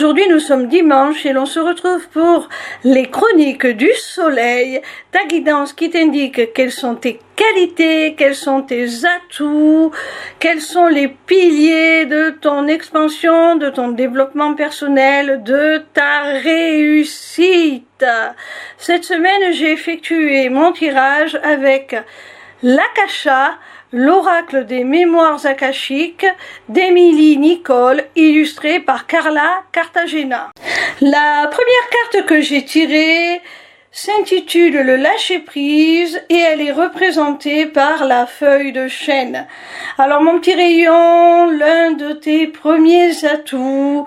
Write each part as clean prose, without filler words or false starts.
Aujourd'hui, nous sommes dimanche et l'on se retrouve pour les chroniques du soleil, ta guidance qui t'indique quelles sont tes qualités, quels sont tes atouts, quels sont les piliers de ton expansion, de ton développement personnel, de ta réussite. Cette semaine, j'ai effectué mon tirage avec l'Akasha, l'oracle des mémoires akashiques d'Émilie Nicole, illustré par Carla Cartagena. La première carte que j'ai tirée s'intitule le lâcher-prise et elle est représentée par la feuille de chêne. Alors mon petit rayon, l'un de tes premiers atouts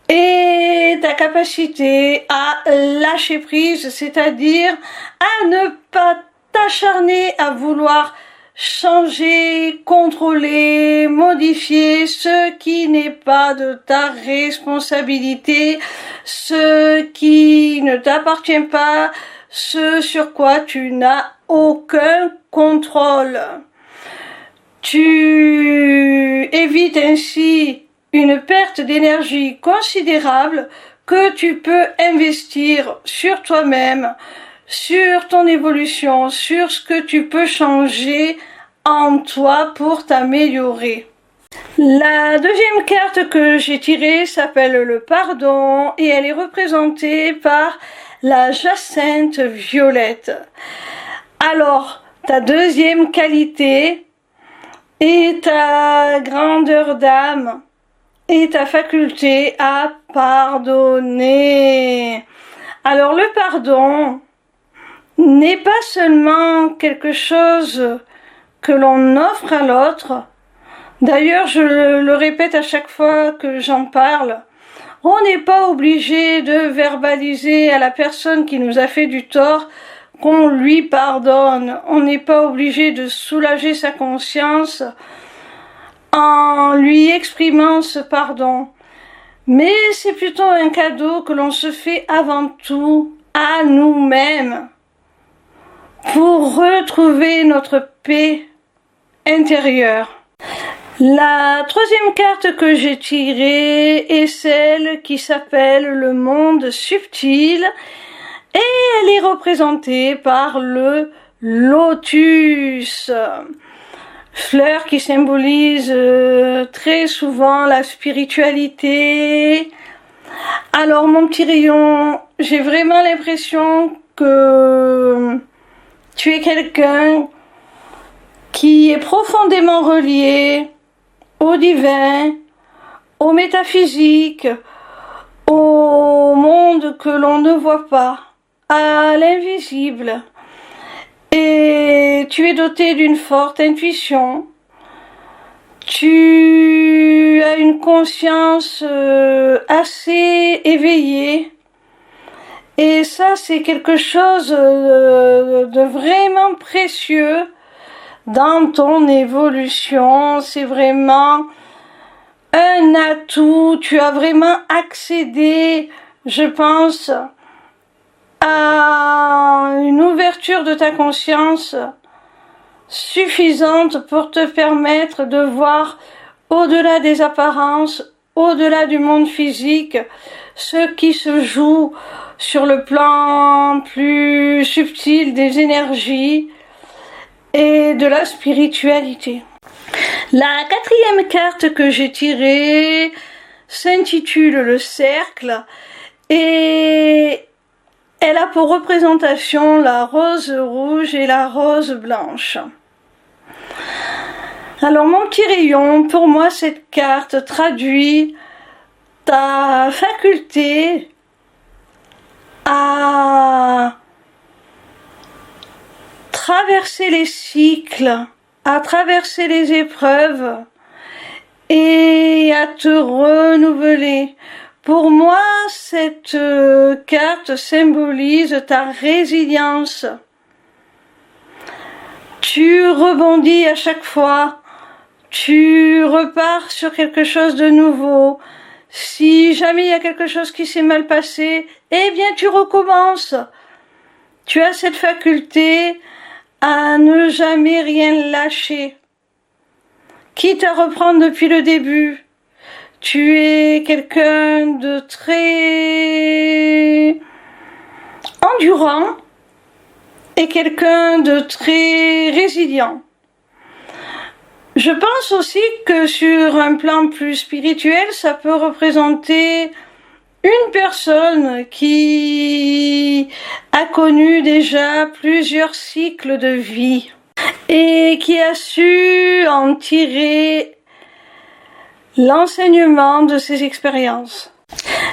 est ta capacité à lâcher prise, c'est-à-dire à ne pas t'acharner à vouloir changer, contrôler, modifier ce qui n'est pas de ta responsabilité, ce qui ne t'appartient pas, ce sur quoi tu n'as aucun contrôle. Tu évites ainsi une perte d'énergie considérable que tu peux investir sur toi-même, sur ton évolution, sur ce que tu peux changer en toi pour t'améliorer. La deuxième carte que j'ai tirée s'appelle le pardon et elle est représentée par la jacinthe violette. Alors, ta deuxième qualité est ta grandeur d'âme et ta faculté à pardonner. Alors, le pardon n'est pas seulement quelque chose que l'on offre à l'autre. D'ailleurs, je le répète à chaque fois que j'en parle, on n'est pas obligé de verbaliser à la personne qui nous a fait du tort qu'on lui pardonne. On n'est pas obligé de soulager sa conscience en lui exprimant ce pardon. Mais c'est plutôt un cadeau que l'on se fait avant tout à nous-mêmes, pour retrouver notre paix intérieure. La troisième carte que j'ai tirée est celle qui s'appelle le monde subtil et elle est représentée par le lotus, fleur qui symbolise très souvent la spiritualité. Alors mon petit rayon, j'ai vraiment l'impression que tu es quelqu'un qui est profondément relié au divin, au métaphysique, au monde que l'on ne voit pas, à l'invisible. Et tu es doté d'une forte intuition. Tu as une conscience assez éveillée. Et ça, c'est quelque chose de vraiment précieux dans ton évolution. C'est vraiment un atout. Tu as vraiment accédé, je pense, à une ouverture de ta conscience suffisante pour te permettre de voir au-delà des apparences, au-delà du monde physique, ce qui se joue sur le plan plus subtil des énergies et de la spiritualité. La quatrième carte que j'ai tirée s'intitule le cercle et elle a pour représentation la rose rouge et la rose blanche. Alors mon petit rayon, pour moi cette carte traduit ta faculté à traverser les cycles, à traverser les épreuves et à te renouveler. Pour moi, cette carte symbolise ta résilience. Tu rebondis à chaque fois, tu repars sur quelque chose de nouveau. Si jamais il y a quelque chose qui s'est mal passé, eh bien tu recommences. Tu as cette faculté à ne jamais rien lâcher, quitte à reprendre depuis le début. tu es quelqu'un de très endurant et quelqu'un de très résilient. Je pense aussi que sur un plan plus spirituel, ça peut représenter une personne qui a connu déjà plusieurs cycles de vie et qui a su en tirer l'enseignement de ses expériences.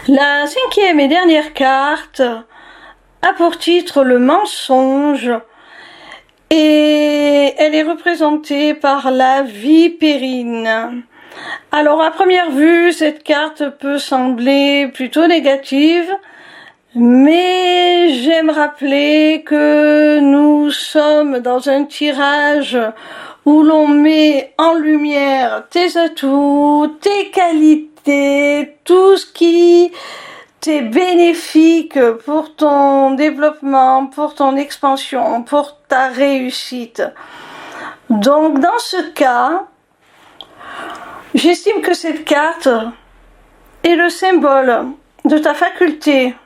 La cinquième et dernière carte a pour titre le mensonge et elle est représentée par la vipérine. Alors à première vue, cette carte peut sembler plutôt négative, mais j'aime rappeler que nous sommes dans un tirage où l'on met en lumière tes atouts, tes qualités, tout ce qui t'est bénéfique pour ton développement, pour ton expansion, pour ta réussite. Donc dans ce cas, j'estime que cette carte est le symbole de ta faculté,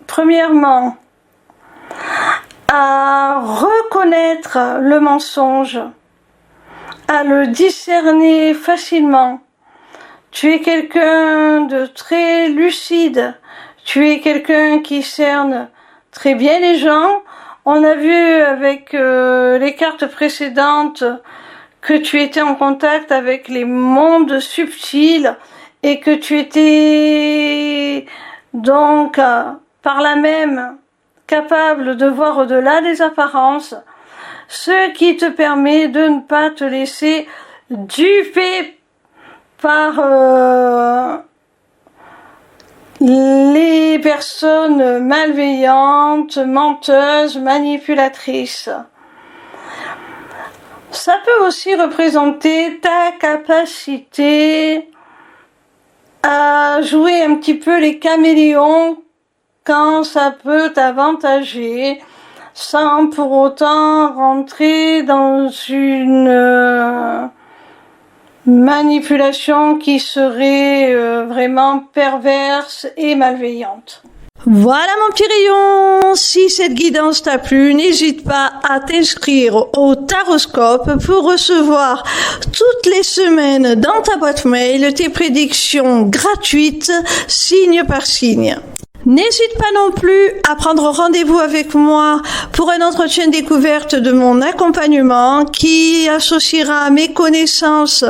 premièrement, à reconnaître le mensonge, à le discerner facilement. Tu es quelqu'un de très lucide, tu es quelqu'un qui cerne très bien les gens. On a vu avec les cartes précédentes que tu étais en contact avec les mondes subtils et que tu étais donc par là même capable de voir au-delà des apparences, ce qui te permet de ne pas te laisser duper par les personnes malveillantes, menteuses, manipulatrices. Ça peut aussi représenter ta capacité à jouer un petit peu les caméléons quand ça peut t'avantager, sans pour autant rentrer dans une manipulation qui serait vraiment perverse et malveillante. Voilà mon petit rayon, si cette guidance t'a plu, n'hésite pas à t'inscrire au Taroscope pour recevoir toutes les semaines dans ta boîte mail tes prédictions gratuites, signe par signe. N'hésite pas non plus à prendre rendez-vous avec moi pour un entretien découverte de mon accompagnement qui associera mes connaissances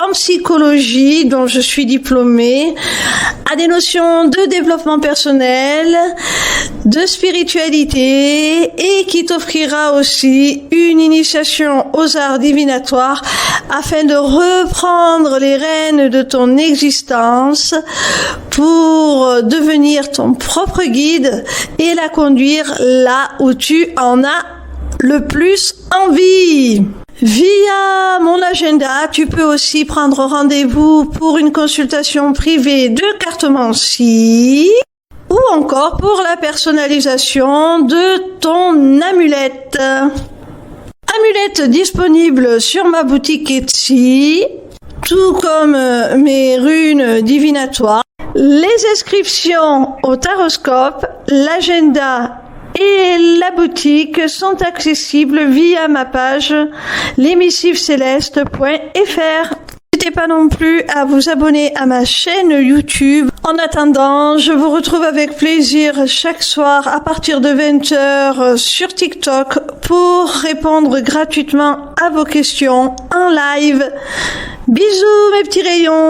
en psychologie, dont je suis diplômée, à des notions de développement personnel, de spiritualité et qui t'offrira aussi une initiation aux arts divinatoires afin de reprendre les rênes de ton existence pour devenir ton propre guide et la conduire là où tu en as le plus envie. Via mon agenda, tu peux aussi prendre rendez-vous pour une consultation privée de cartomancie ou encore pour la personnalisation de ton amulette. Amulette disponible sur ma boutique Etsy, tout comme mes runes divinatoires. Les inscriptions au Taroscope, l'agenda et la boutique sont accessibles via ma page lesmissivescélestes.fr. N'hésitez pas non plus à vous abonner à ma chaîne YouTube. En attendant, je vous retrouve avec plaisir chaque soir à partir de 20h sur TikTok pour répondre gratuitement à vos questions en live. Bisous mes petits rayons.